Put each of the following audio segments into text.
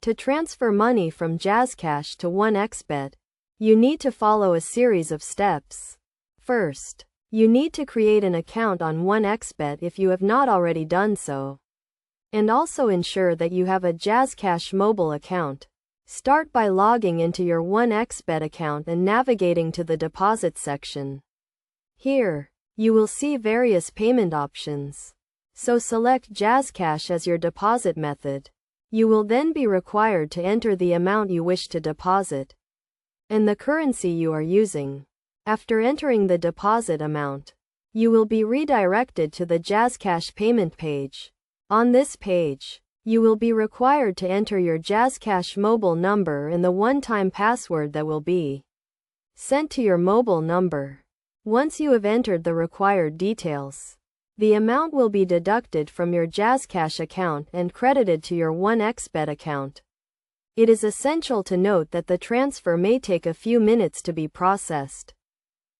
To transfer money from Jazzcash to 1xBet, you need to follow a series of steps. First, you need to create an account on 1xBet if you have not already done so. And also ensure that you have a Jazzcash mobile account. Start by logging into your 1xBet account and navigating to the deposit section. Here, you will see various payment options. So select Jazzcash as your deposit method. You will then be required to enter the amount you wish to deposit and the currency you are using. After entering the deposit amount, you will be redirected to the Jazzcash payment page. On this page, you will be required to enter your Jazzcash mobile number and the one-time password that will be sent to your mobile number. Once you have entered the required details, the amount will be deducted from your Jazzcash account and credited to your 1xBet account. It is essential to note that the transfer may take a few minutes to be processed.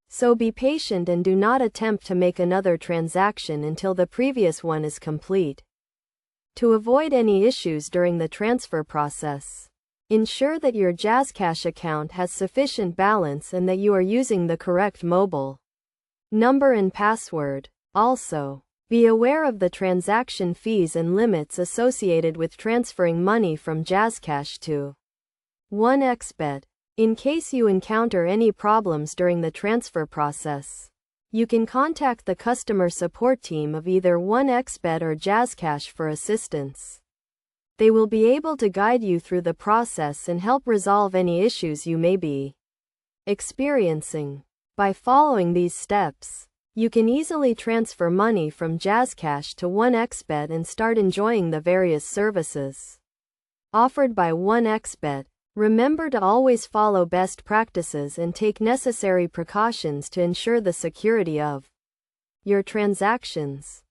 So be patient and do not attempt to make another transaction until the previous one is complete. To avoid any issues during the transfer process, ensure that your Jazzcash account has sufficient balance and that you are using the correct mobile number and password. Also, be aware of the transaction fees and limits associated with transferring money from Jazzcash to 1xBet. In case you encounter any problems during the transfer process, you can contact the customer support team of either 1xBet or Jazzcash for assistance. They will be able to guide you through the process and help resolve any issues you may be experiencing. By following these steps, you can easily transfer money from Jazzcash to 1xBet and start enjoying the various services offered by 1xBet. Remember to always follow best practices and take necessary precautions to ensure the security of your transactions.